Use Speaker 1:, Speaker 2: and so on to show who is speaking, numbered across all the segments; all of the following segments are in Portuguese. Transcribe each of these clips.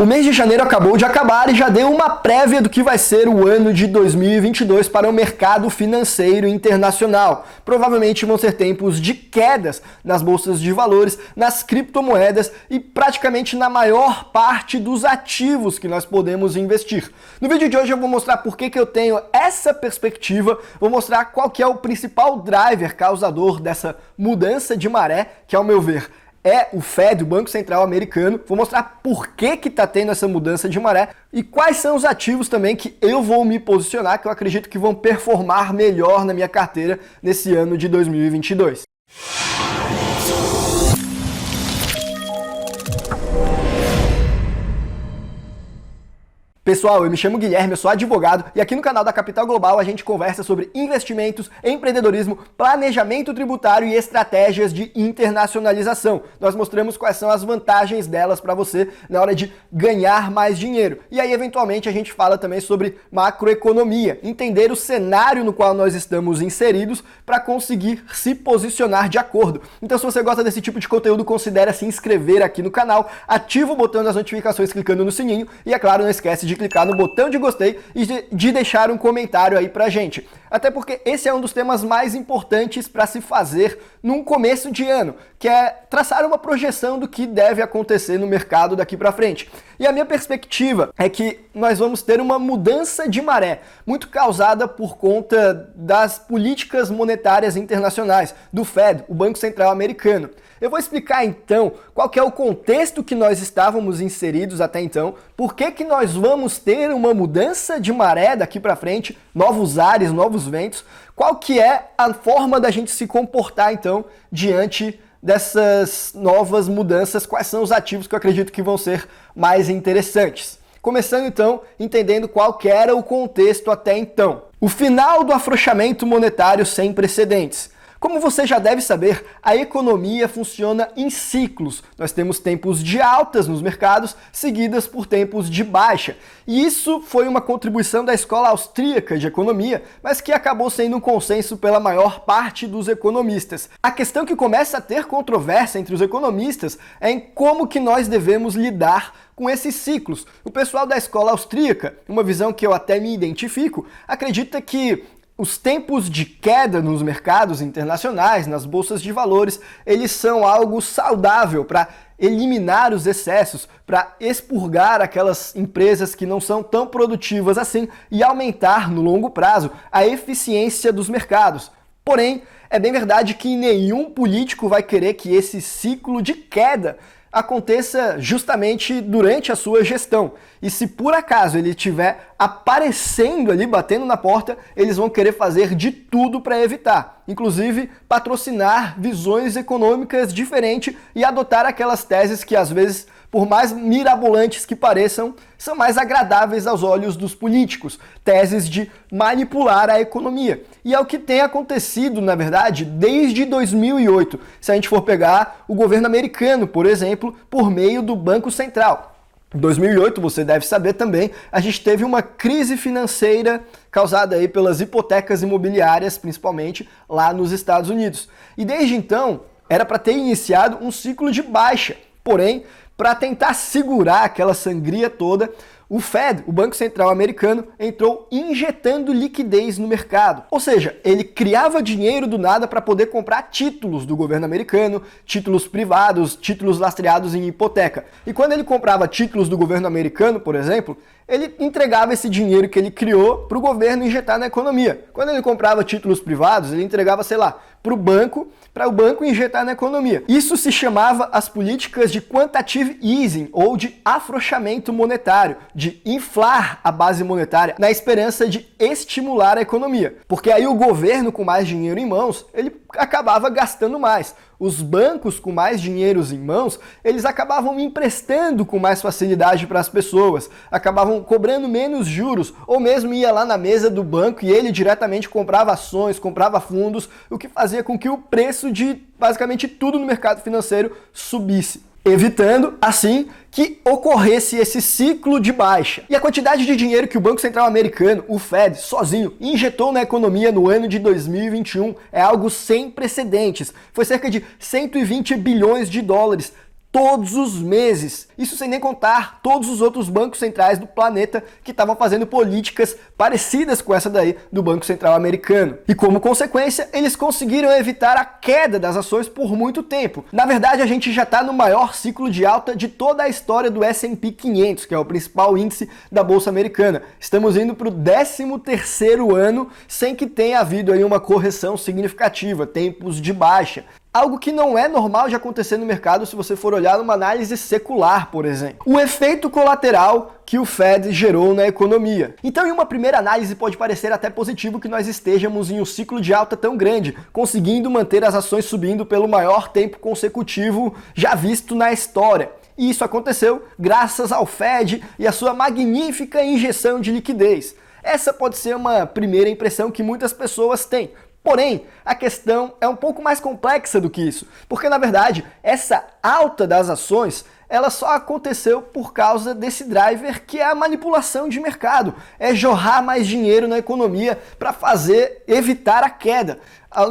Speaker 1: O mês de janeiro acabou de acabar e já deu uma prévia do que vai ser o ano de 2022 para o mercado financeiro internacional. Provavelmente vão ser tempos de quedas nas bolsas de valores, nas criptomoedas e praticamente na maior parte dos ativos que nós podemos investir. No vídeo de hoje eu vou mostrar por que eu tenho essa perspectiva, vou mostrar qual que é o principal driver causador dessa mudança de maré, que ao meu ver é o Fed, o Banco Central Americano. Vou mostrar por que está tendo essa mudança de maré e quais são os ativos também que eu vou me posicionar, que eu acredito que vão performar melhor na minha carteira nesse ano de 2022. Pessoal, eu me chamo Guilherme, eu sou advogado e aqui no canal da Capital Global a gente conversa sobre investimentos, empreendedorismo, planejamento tributário e estratégias de internacionalização. Nós mostramos quais são as vantagens delas para você na hora de ganhar mais dinheiro. E aí, eventualmente, a gente fala também sobre macroeconomia, entender o cenário no qual nós estamos inseridos para conseguir se posicionar de acordo. Então, se você gosta desse tipo de conteúdo, considere se inscrever aqui no canal, ativa o botão das notificações clicando no sininho e, é claro, não esquece de clicar no botão de gostei e de deixar um comentário aí pra gente. Até porque esse é um dos temas mais importantes para se fazer num começo de ano, que é traçar uma projeção do que deve acontecer no mercado daqui para frente. E a minha perspectiva é que nós vamos ter uma mudança de maré, muito causada por conta das políticas monetárias internacionais, do Fed, o Banco Central Americano. Eu vou explicar então qual que é o contexto que nós estávamos inseridos até então, por que nós vamos ter uma mudança de maré daqui para frente, novos ares, novos ventos, qual que é a forma da gente se comportar então diante dessas novas mudanças, quais são os ativos que eu acredito que vão ser mais interessantes. Começando então entendendo qual que era o contexto até então. O final do afrouxamento monetário sem precedentes. Como você já deve saber, a economia funciona em ciclos. Nós temos tempos de altas nos mercados, seguidas por tempos de baixa. E isso foi uma contribuição da escola austríaca de economia, mas que acabou sendo um consenso pela maior parte dos economistas. A questão que começa a ter controvérsia entre os economistas é em como que nós devemos lidar com esses ciclos. O pessoal da escola austríaca, uma visão que eu até me identifico, acredita que os tempos de queda nos mercados internacionais, nas bolsas de valores, eles são algo saudável para eliminar os excessos, para expurgar aquelas empresas que não são tão produtivas assim e aumentar no longo prazo a eficiência dos mercados. Porém, é bem verdade que nenhum político vai querer que esse ciclo de queda aconteça justamente durante a sua gestão. E se por acaso ele estiver aparecendo ali, batendo na porta, eles vão querer fazer de tudo para evitar. Inclusive, patrocinar visões econômicas diferentes e adotar aquelas teses que às vezes, por mais mirabolantes que pareçam, são mais agradáveis aos olhos dos políticos. Teses de manipular a economia. E é o que tem acontecido, na verdade, desde 2008. Se a gente for pegar o governo americano, por exemplo, por meio do Banco Central. Em 2008, você deve saber também, a gente teve uma crise financeira causada aí pelas hipotecas imobiliárias, principalmente lá nos Estados Unidos. E desde então, era para ter iniciado um ciclo de baixa. Porém, para tentar segurar aquela sangria toda, o Fed, o Banco Central Americano, entrou injetando liquidez no mercado. Ou seja, ele criava dinheiro do nada para poder comprar títulos do governo americano, títulos privados, títulos lastreados em hipoteca. E quando ele comprava títulos do governo americano, por exemplo, ele entregava esse dinheiro que ele criou para o governo injetar na economia. Quando ele comprava títulos privados, ele entregava, sei lá, para o banco injetar na economia. Isso se chamava as políticas de quantitative easing, ou de afrouxamento monetário, de inflar a base monetária na esperança de estimular a economia. Porque aí o governo com mais dinheiro em mãos, ele acabava gastando mais. Os bancos com mais dinheiro em mãos, eles acabavam emprestando com mais facilidade para as pessoas, acabavam cobrando menos juros, ou mesmo ia lá na mesa do banco e ele diretamente comprava ações, comprava fundos, o que fazia com que o preço de basicamente tudo no mercado financeiro subisse, evitando, assim, que ocorresse esse ciclo de baixa. E a quantidade de dinheiro que o Banco Central Americano, o Fed, sozinho, injetou na economia no ano de 2021 é algo sem precedentes. Foi cerca de 120 bilhões de dólares, todos os meses. Isso sem nem contar todos os outros bancos centrais do planeta que estavam fazendo políticas parecidas com essa daí do Banco Central americano. E como consequência, eles conseguiram evitar a queda das ações por muito tempo. Na verdade, a gente já está no maior ciclo de alta de toda a história do S&P 500, que é o principal índice da Bolsa Americana. Estamos indo para o 13º ano sem que tenha havido aí uma correção significativa, tempos de baixa. Algo que não é normal de acontecer no mercado se você for olhar numa análise secular, por exemplo. O efeito colateral que o Fed gerou na economia. Então, em uma primeira análise, pode parecer até positivo que nós estejamos em um ciclo de alta tão grande, conseguindo manter as ações subindo pelo maior tempo consecutivo já visto na história. E isso aconteceu graças ao Fed e a sua magnífica injeção de liquidez. Essa pode ser uma primeira impressão que muitas pessoas têm. Porém, a questão é um pouco mais complexa do que isso, porque na verdade essa alta das ações ela só aconteceu por causa desse driver que é a manipulação de mercado, é jorrar mais dinheiro na economia para evitar a queda,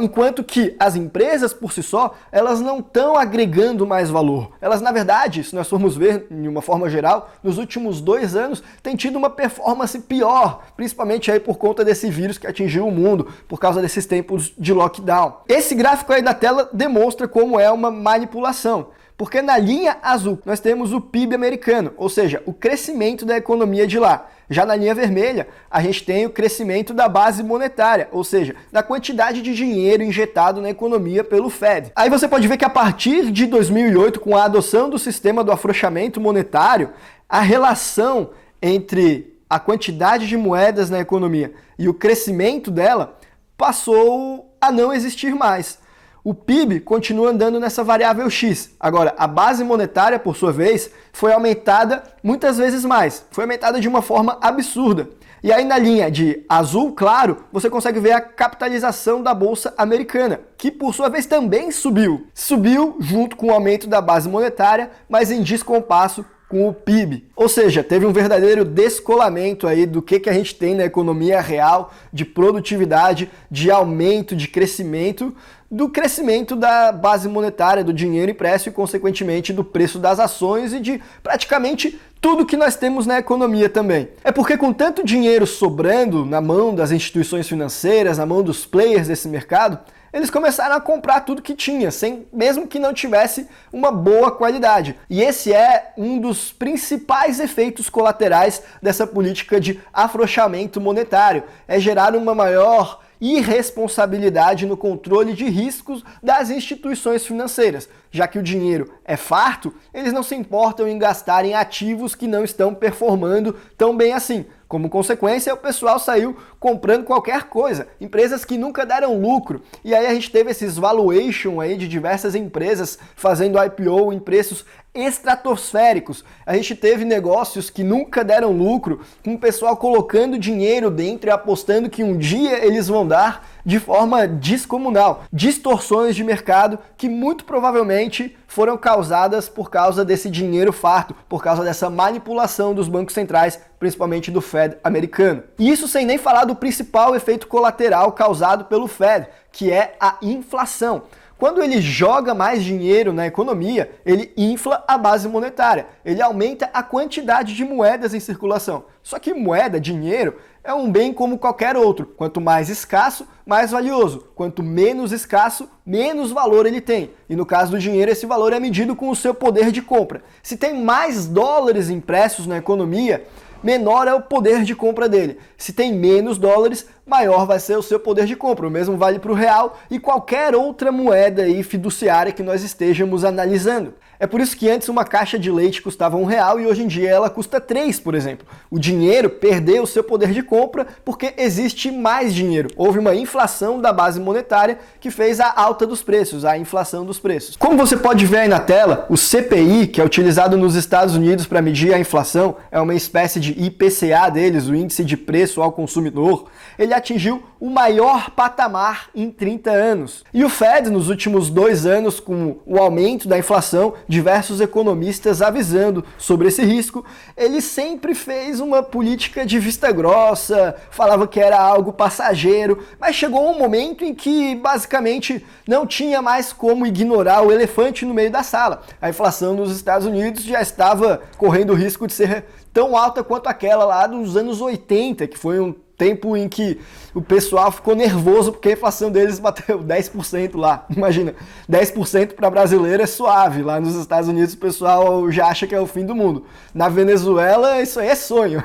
Speaker 1: enquanto que as empresas por si só, elas não estão agregando mais valor. Elas, na verdade, se nós formos ver de uma forma geral, nos últimos 2 anos têm tido uma performance pior, principalmente aí por conta desse vírus que atingiu o mundo, por causa desses tempos de lockdown. Esse gráfico aí na tela demonstra como é uma manipulação. Porque na linha azul nós temos o PIB americano, ou seja, o crescimento da economia de lá. Já na linha vermelha, a gente tem o crescimento da base monetária, ou seja, da quantidade de dinheiro injetado na economia pelo Fed. Aí você pode ver que a partir de 2008, com a adoção do sistema do afrouxamento monetário, a relação entre a quantidade de moedas na economia e o crescimento dela passou a não existir mais. O PIB continua andando nessa variável X. Agora, a base monetária, por sua vez, foi aumentada muitas vezes mais. Foi aumentada de uma forma absurda. E aí na linha de azul claro, você consegue ver a capitalização da Bolsa Americana, que por sua vez também subiu. Subiu junto com o aumento da base monetária, mas em descompasso com o PIB. Ou seja, teve um verdadeiro descolamento aí do que a gente tem na economia real, de produtividade, de aumento, de crescimento, do crescimento da base monetária, do dinheiro impresso e, consequentemente, do preço das ações e de praticamente tudo que nós temos na economia também. É porque com tanto dinheiro sobrando na mão das instituições financeiras, na mão dos players desse mercado, eles começaram a comprar tudo que tinha, mesmo que não tivesse uma boa qualidade. E esse é um dos principais efeitos colaterais dessa política de afrouxamento monetário, é gerar uma maior irresponsabilidade no controle de riscos das instituições financeiras. Já que o dinheiro é farto, eles não se importam em gastar em ativos que não estão performando tão bem assim. Como consequência, o pessoal saiu comprando qualquer coisa, empresas que nunca deram lucro. E aí a gente teve esses valuation aí de diversas empresas fazendo IPO em preços estratosféricos. A gente teve negócios que nunca deram lucro, com o pessoal colocando dinheiro dentro e apostando que um dia eles vão dar de forma descomunal. Distorções de mercado que muito provavelmente foram causadas por causa desse dinheiro farto, por causa dessa manipulação dos bancos centrais, principalmente do Fed americano. E isso sem nem falar do principal efeito colateral causado pelo Fed, que é a inflação. Quando ele joga mais dinheiro na economia, ele infla a base monetária, ele aumenta a quantidade de moedas em circulação. Só que moeda, dinheiro, é um bem como qualquer outro. Quanto mais escasso, mais valioso. Quanto menos escasso, menos valor ele tem. E no caso do dinheiro, esse valor é medido com o seu poder de compra. Se tem mais dólares impressos na economia, menor é o poder de compra dele. Se tem menos dólares, maior vai ser o seu poder de compra. O mesmo vale para o real e qualquer outra moeda aí fiduciária que nós estejamos analisando. É por isso que antes uma caixa de leite custava R$1 e hoje em dia ela custa 3, por exemplo. O dinheiro perdeu o seu poder de compra porque existe mais dinheiro. Houve uma inflação da base monetária que fez a alta dos preços, a inflação dos preços. Como você pode ver aí na tela, o CPI, que é utilizado nos Estados Unidos para medir a inflação, é uma espécie de IPCA deles, o Índice de Preço ao Consumidor, ele atingiu o maior patamar em 30 anos. E o Fed, nos últimos 2 anos, com o aumento da inflação, diversos economistas avisando sobre esse risco. Ele sempre fez uma política de vista grossa, falava que era algo passageiro, mas chegou um momento em que basicamente não tinha mais como ignorar o elefante no meio da sala. A inflação nos Estados Unidos já estava correndo o risco de ser tão alta quanto aquela lá dos anos 80, que foi um tempo em que o pessoal ficou nervoso porque a inflação deles bateu 10% lá. Imagina, 10% para brasileiro é suave. Lá nos Estados Unidos o pessoal já acha que é o fim do mundo. Na Venezuela isso aí é sonho.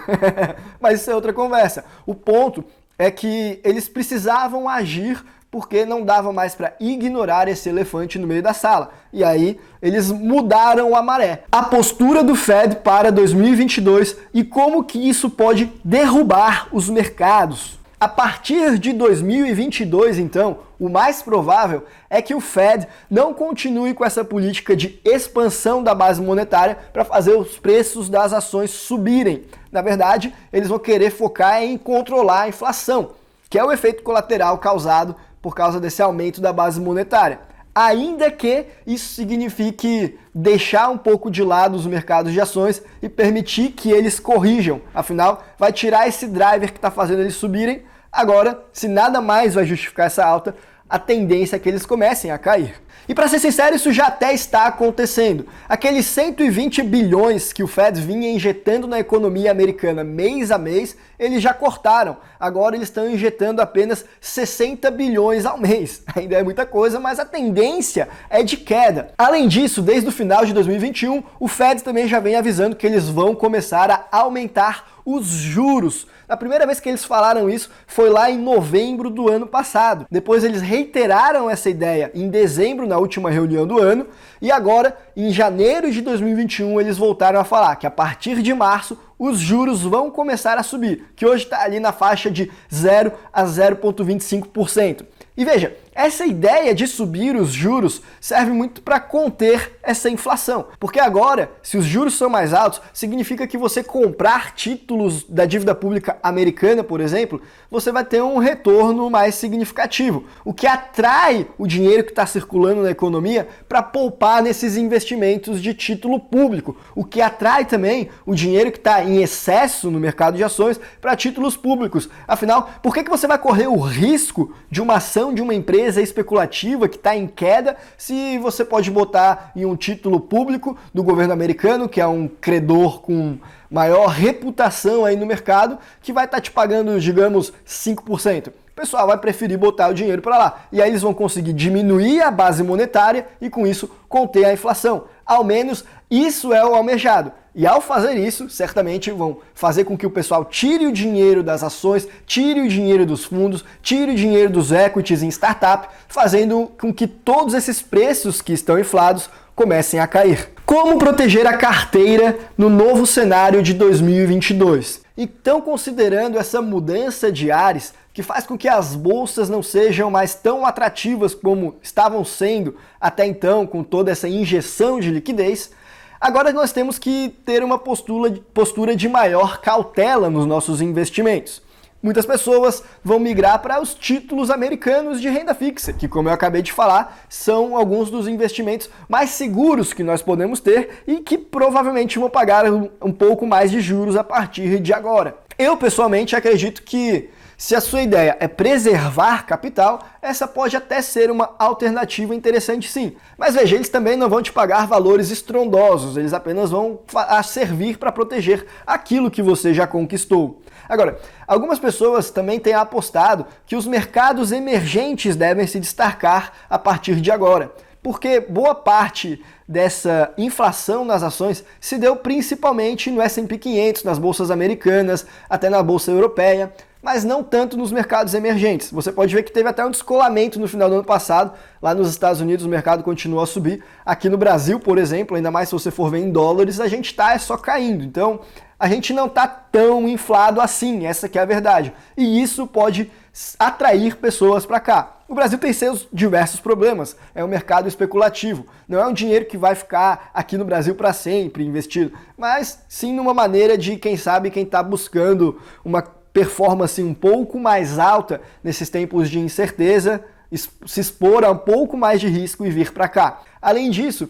Speaker 1: Mas isso é outra conversa. O ponto é que eles precisavam agir porque não dava mais para ignorar esse elefante no meio da sala. E aí eles mudaram a maré. A postura do Fed para 2022 e como que isso pode derrubar os mercados. A partir de 2022, então, o mais provável é que o Fed não continue com essa política de expansão da base monetária para fazer os preços das ações subirem. Na verdade, eles vão querer focar em controlar a inflação, que é o efeito colateral causado por causa desse aumento da base monetária. Ainda que isso signifique deixar um pouco de lado os mercados de ações e permitir que eles corrijam. Afinal, vai tirar esse driver que está fazendo eles subirem. Agora, se nada mais vai justificar essa alta, a tendência é que eles comecem a cair. E para ser sincero, isso já até está acontecendo. Aqueles 120 bilhões que o Fed vinha injetando na economia americana mês a mês, eles já cortaram. Agora eles estão injetando apenas 60 bilhões ao mês. Ainda é muita coisa, mas a tendência é de queda. Além disso, desde o final de 2021, o Fed também já vem avisando que eles vão começar a aumentar os juros. A primeira vez que eles falaram isso foi lá em novembro do ano passado. Depois eles reiteraram essa ideia em dezembro, na última reunião do ano, e agora, em janeiro de 2021, eles voltaram a falar que a partir de março os juros vão começar a subir, que hoje está ali na faixa de 0 a 0,25%. E veja, essa ideia de subir os juros serve muito para conter essa inflação. Porque agora, se os juros são mais altos, significa que você comprar títulos da dívida pública americana, por exemplo, você vai ter um retorno mais significativo, o que atrai o dinheiro que está circulando na economia para poupar nesses investimentos de título público, o que atrai também o dinheiro que está em excesso no mercado de ações para títulos públicos. Afinal, por que você vai correr o risco de uma ação de uma empresa especulativa que está em queda se você pode botar em um título público do governo americano, que é um credor com maior reputação aí no mercado, que vai estar te pagando, digamos, 5%. O pessoal vai preferir botar o dinheiro para lá. E aí eles vão conseguir diminuir a base monetária e com isso conter a inflação. Ao menos isso é o almejado. E ao fazer isso, certamente vão fazer com que o pessoal tire o dinheiro das ações, tire o dinheiro dos fundos, tire o dinheiro dos equities em startup, fazendo com que todos esses preços que estão inflados comecem a cair. Como proteger a carteira no novo cenário de 2022? Então, considerando essa mudança de ares, que faz com que as bolsas não sejam mais tão atrativas como estavam sendo até então, com toda essa injeção de liquidez, agora nós temos que ter uma postura de maior cautela nos nossos investimentos. Muitas pessoas vão migrar para os títulos americanos de renda fixa, que, como eu acabei de falar, são alguns dos investimentos mais seguros que nós podemos ter e que provavelmente vão pagar um pouco mais de juros a partir de agora. Eu, pessoalmente, acredito que se a sua ideia é preservar capital, essa pode até ser uma alternativa interessante sim. Mas veja, eles também não vão te pagar valores estrondosos, eles apenas vão servir para proteger aquilo que você já conquistou. Agora, algumas pessoas também têm apostado que os mercados emergentes devem se destacar a partir de agora, porque boa parte dessa inflação nas ações se deu principalmente no S&P 500, nas bolsas americanas, até na bolsa europeia, mas não tanto nos mercados emergentes. Você pode ver que teve até um descolamento no final do ano passado. Lá nos Estados Unidos o mercado continua a subir. Aqui no Brasil, por exemplo, ainda mais se você for ver em dólares, a gente está só caindo. Então, a gente não está tão inflado assim, essa que é a verdade. E isso pode atrair pessoas para cá. O Brasil tem seus diversos problemas. É um mercado especulativo. Não é um dinheiro que vai ficar aqui no Brasil para sempre investido, mas sim numa maneira de, quem sabe, quem está buscando uma performance um pouco mais alta nesses tempos de incerteza, se expor a um pouco mais de risco e vir para cá. Além disso,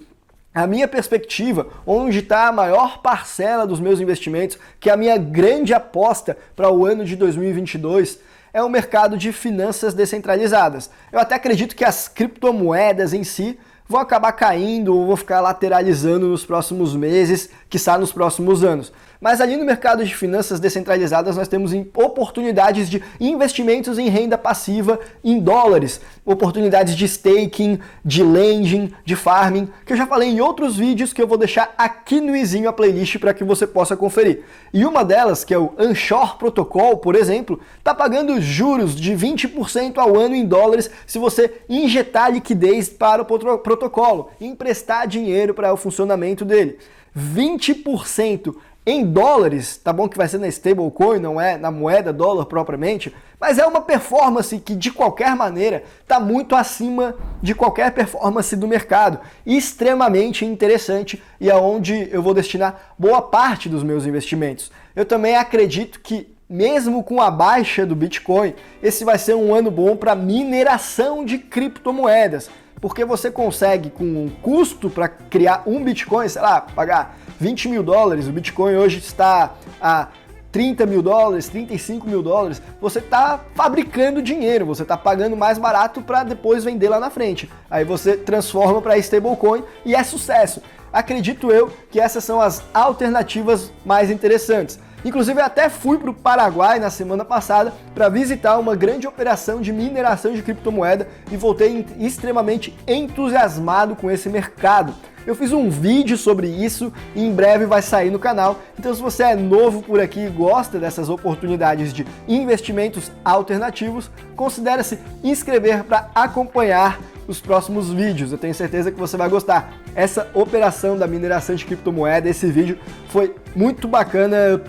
Speaker 1: A minha perspectiva, onde está a maior parcela dos meus investimentos, que é a minha grande aposta para o ano de 2022, é o mercado de finanças descentralizadas. Eu até acredito que as criptomoedas em si vão acabar caindo ou vão ficar lateralizando nos próximos meses, quiçá nos próximos anos. Mas ali no mercado de finanças descentralizadas nós temos oportunidades de investimentos em renda passiva em dólares, oportunidades de staking, de lending, de farming, que eu já falei em outros vídeos que eu vou deixar aqui no izinho a playlist para que você possa conferir. E uma delas, que é o Anchor Protocol, por exemplo, está pagando juros de 20% ao ano em dólares se você injetar liquidez para o protocolo, emprestar dinheiro para o funcionamento dele. 20% em dólares, tá bom que vai ser na stablecoin, não é na moeda dólar propriamente, mas é uma performance que de qualquer maneira está muito acima de qualquer performance do mercado, extremamente interessante e é onde eu vou destinar boa parte dos meus investimentos. Eu também acredito que mesmo com a baixa do Bitcoin, esse vai ser um ano bom para mineração de criptomoedas, porque você consegue, com um custo para criar um Bitcoin, sei lá, pagar 20 mil dólares, o Bitcoin hoje está a 30 mil dólares, 35 mil dólares, você está fabricando dinheiro, você está pagando mais barato para depois vender lá na frente. Aí você transforma para stablecoin e é sucesso. Acredito eu que essas são as alternativas mais interessantes. Inclusive, eu até fui para o Paraguai na semana passada para visitar uma grande operação de mineração de criptomoeda e voltei extremamente entusiasmado com esse mercado. Eu fiz um vídeo sobre isso e em breve vai sair no canal, então se você é novo por aqui e gosta dessas oportunidades de investimentos alternativos, considere se inscrever para acompanhar os próximos vídeos. Eu tenho certeza que você vai gostar. Essa operação da mineração de criptomoeda, esse vídeo foi muito bacana, eu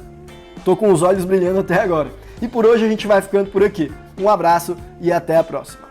Speaker 1: tô com os olhos brilhando até agora. E por hoje a gente vai ficando por aqui. Um abraço e até a próxima.